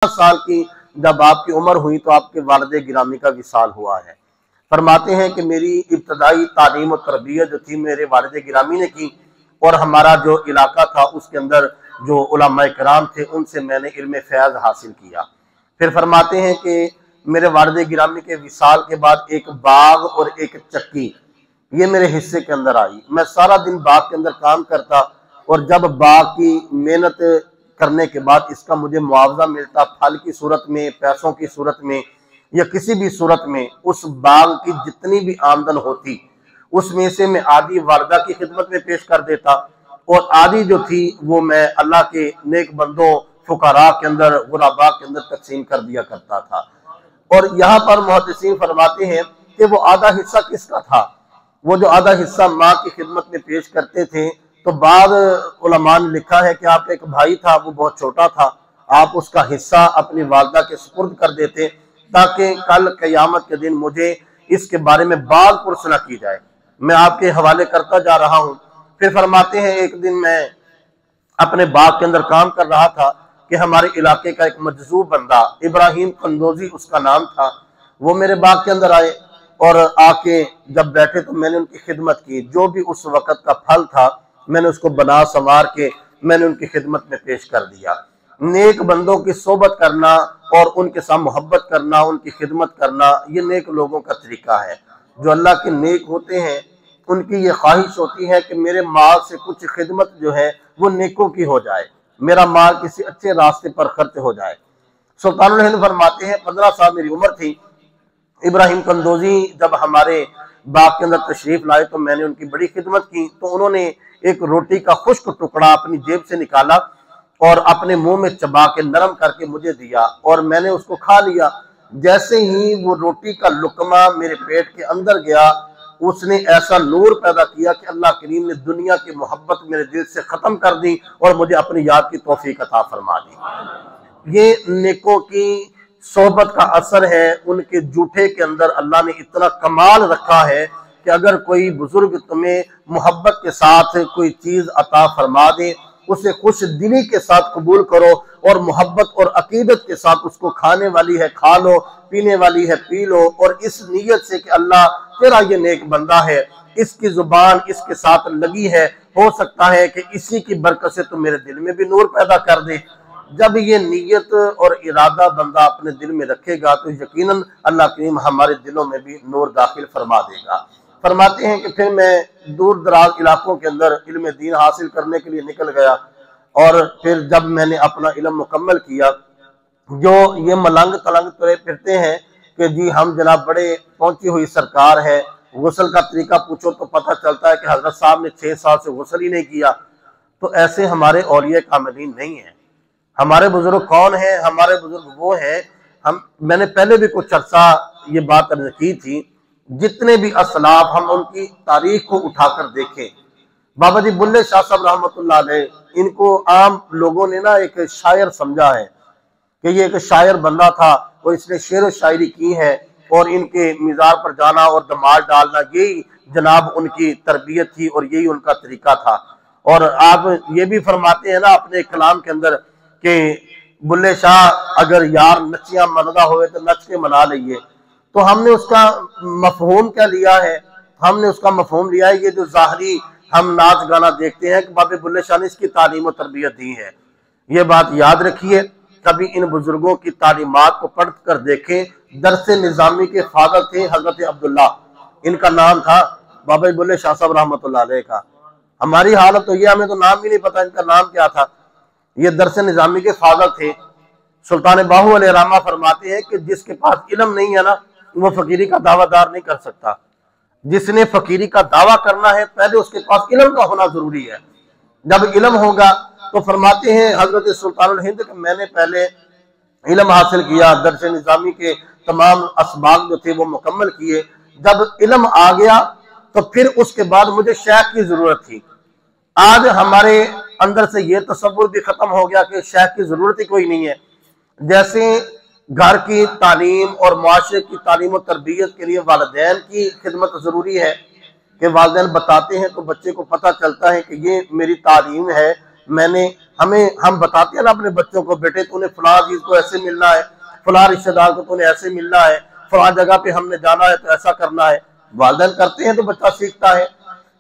साल की जब आपकी उम्र हुई तो आपके वालिद गिरामी का विसाल हुआ है। फरमाते हैं कि मेरी इब्तदाई तालीम और तरबियत जो थी मेरे वालिद गिरामी ने की, और हमारा जो इलाका था उसके अंदर जो उलमा किराम थे उनसे मैंने इल्म फैज़ हासिल किया। फिर फरमाते हैं कि मेरे वालिद गिरामी के विसाल के बाद एक बाग और एक चक्की ये मेरे हिस्से के अंदर आई। मैं सारा दिन बाग के अंदर काम करता, और जब बाग की मेहनत करने के बाद इसका मुझे मुआवजा मिलता फल की सूरत में, पैसों की सूरत में या किसी भी सूरत में, उस बाग की जितनी भी आमदन होती उसमें से मैं आधी वालदा की खिदमत में पेश कर देता, और आधी जो थी वो मैं अल्लाह के नेक बंदों फुकरा के अंदर, गुराबा के अंदर तकसीम कर दिया करता था। और यहाँ पर मुहद्दिसीन फरमाते हैं कि वो आधा हिस्सा किसका था? वो जो आधा हिस्सा माँ की खिदमत में पेश करते थे, तो बाद उलमा ने लिखा है कि आपका एक भाई था, वो बहुत छोटा था, आप उसका हिस्सा अपनी वालदा के सुपुर्द कर देते ताकि कल क़यामत के दिन मुझे इसके बारे में बात पुरसना की जाए। मैं आपके हवाले करता जा रहा हूँ। फिर फरमाते हैं एक दिन मैं अपने बाग के अंदर काम कर रहा था कि हमारे इलाके का एक मजजूब बंदा, इब्राहिम कंदोजी उसका नाम था, वो मेरे बाग के अंदर आए और आके जब बैठे तो मैंने उनकी खिदमत की। जो भी उस वक़्त का फल था मैंने उसको बना संवार के मैंने उनकी खिदमत में पेश कर दिया। नेक बंदों की सोबत करना और उनके साथ मोहब्बत करना, उनकी खिदमत करना, ये नेक लोगों का तरीका है। जो अल्लाह के नेक होते हैं उनकी ये ख्वाहिश होती है कि मेरे माल से कुछ खिदमत जो है वो नेकों की हो जाए, मेरा माल किसी अच्छे रास्ते पर खर्च हो जाए। सुल्तानुल हिंद फरमाते हैं 15 साल मेरी उम्र थी। इब्राहिम कंदोजी जब हमारे बाग के अंदर तशरीफ लाए तो मैंने उनकी बड़ी खिदमत की। तो उन्होंने एक रोटी का खुश्क टुकड़ा अपनी जेब से निकाला और अपने मुंह में चबा के नरम करके मुझे दिया, और मैंने उसको खा लिया। जैसे ही वो रोटी का लुकमा मेरे पेट के अंदर गया, उसने ऐसा नूर पैदा किया कि अल्लाह करीम ने दुनिया की मोहब्बत मेरे दिल से खत्म कर दी और मुझे अपनी याद की तौफीक अता फरमा दी। ये नेकों की सोहबत का असर है। उनके जूठे के अंदर अल्लाह ने इतना कमाल रखा है कि अगर कोई बुजुर्ग तुम्हें मोहब्बत के साथ कोई चीज अता फरमा दे, उसे खुश दिली के साथ कबूल करो और मोहब्बत और अकीदत के साथ उसको खाने वाली है खा लो, पीने वाली है पी लो, और इस नीयत से कि अल्लाह तेरा ये नेक बंदा है, इसकी जुबान इसके साथ लगी है, हो सकता है कि इसी की बरकत से तुम मेरे दिल में भी नूर पैदा कर दे। जब ये नीयत और इरादा बंदा अपने दिल में रखेगा तो यकीनन अल्लाह करीम हमारे दिलों में भी नूर दाखिल फरमा देगा। फरमाते हैं कि फिर मैं दूर दराज इलाकों के अंदर इल्म दीन हासिल करने के लिए निकल गया, और फिर जब मैंने अपना इल्म मुकम्मल किया, जो ये मलंग तलंग तुरे फिरते हैं कि जी हम जनाब बड़े पहुंची हुई सरकार है, गुस्ल का तरीका पूछो तो पता चलता है कि हजरत साहब ने 6 साल से गुस्ल ही नहीं किया। तो ऐसे हमारे औलिया कामिलीन नहीं है। हमारे बुजुर्ग कौन है? हमारे बुजुर्ग वो हैं, मैंने पहले भी कुछ अर्सा ये बात अर्ज की थी, जितने भी असलाफ हम उनकी तारीख को उठाकर देखें। बाबा जी बुल्ले शाह साहब रहमतुल्लाह अलैह, इनको आम लोगों ने ना एक शायर समझा है कि ये एक शायर बंदा था और इसने शेर व शायरी की है, और इनके मिज़ार पर जाना और दमाल डालना यही जनाब उनकी तरबियत थी और यही उनका तरीका था। और आप ये भी फरमाते हैं ना अपने कलाम के अंदर कि बुल्ले शाह अगर यार नचिया मनदा होवे तो नच के मना लीजिए। तो हमने उसका मफहूम क्या लिया है? हमने उसका मफहूम लिया है ये जो ज़ाहरी हम नाच गाना देखते हैं कि बाबे बुल्ले शाह ने इसकी तालीम और तरबियत दी है। ये बात याद रखिए, कभी इन बुजुर्गों की तालीमात को पढ़ कर देखें। दरसे निज़ामी के फादर थे हजरत अब्दुल्ला, इनका नाम था बाबा बुल्ले शाह साहब रहमतुल्लाह अलैह का। हमारी हालत तो ये, हमें तो नाम भी नहीं पता इनका नाम क्या था। ये दरसे निज़ामी के फादर थे। सुल्तान बाहू अलैह रहमा फरमाते हैं कि जिसके पास इल्म नहीं है ना, वो फकीरी का दावादार नहीं कर सकता। जिसने फकीरी का दावा करना है पहले उसके पास इल्म का होना जरूरी है। जब इल्म होगा तो फरमाते हैं हजरत सुल्तानुल हिंद कि मैंने पहले इल्म हासिल किया, दरस निज़ामी के तमाम असबाब जो थे वो मुकम्मल किए। जब इल्म आ गया तो फिर उसके बाद मुझे शेख की जरूरत थी। आज हमारे अंदर से ये तसव्वुर भी खत्म हो गया कि शेख की जरूरत ही कोई नहीं है। जैसे घर की तालीम और मुआशरे की तालीम और तरबियत के लिए वालिदैन की खिदमत जरूरी है कि वालिदैन बताते हैं तो बच्चे को पता चलता है कि ये मेरी तालीम है, मैंने हम बताते हैं ना अपने बच्चों को, बेटे तूने फलां चीज को ऐसे मिलना है, फलां रिश्तेदार को तूने ऐसे मिलना है, फलां जगह पे हमने जाना है तो ऐसा करना है। वालिदैन करते हैं तो बच्चा सीखता है।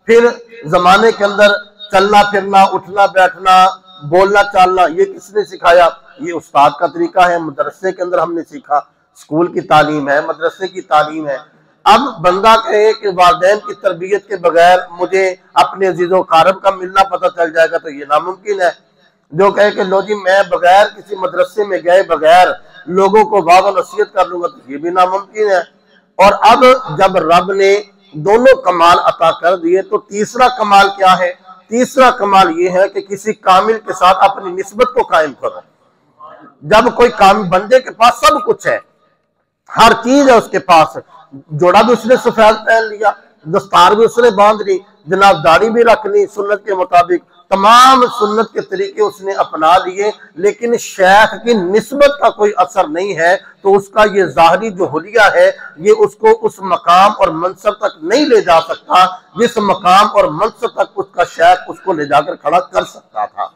फिर जमाने के अंदर चलना फिरना, उठना बैठना, बोलना चालना, ये किसने सिखाया? ये उस्ताद का तरीका है, मदरसे के अंदर हमने सीखा, स्कूल की तालीम है, मदरसे की तालीम है। अब बंदा कहे कि वालिदैन की तरबियत के बगैर मुझे अपने अजीजो कारब का मिलना पता चल जाएगा, तो ये नामुमकिन है। जो कहे कि लो जी मैं बगैर किसी मदरसे में गए बगैर लोगों को वाज़ व नसीहत कर लूंगा, तो ये भी नामुमकिन है। और अब जब रब ने दोनों कमाल अता कर दिए तो तीसरा कमाल क्या है? तीसरा कमाल ये है कि किसी कामिल के साथ अपनी निस्बत को कायम करो। जब कोई कामिल बंदे के पास सब कुछ है, हर चीज है उसके पास, जोड़ा भी उसने सफेद पहन लिया, दस्तार भी उसने बांध ली, जनाब दाढ़ी भी रख ली सुन्नत के मुताबिक, तमाम सुन्नत के तरीके उसने अपना लिए, लेकिन शेख की निस्बत का कोई असर नहीं है, तो उसका ये जाहरी जो हुलिया है ये उसको उस मकाम और मनसब तक नहीं ले जा सकता जिस मकाम और मनसब तक उसका शेख उसको ले जाकर खड़ा कर सकता था।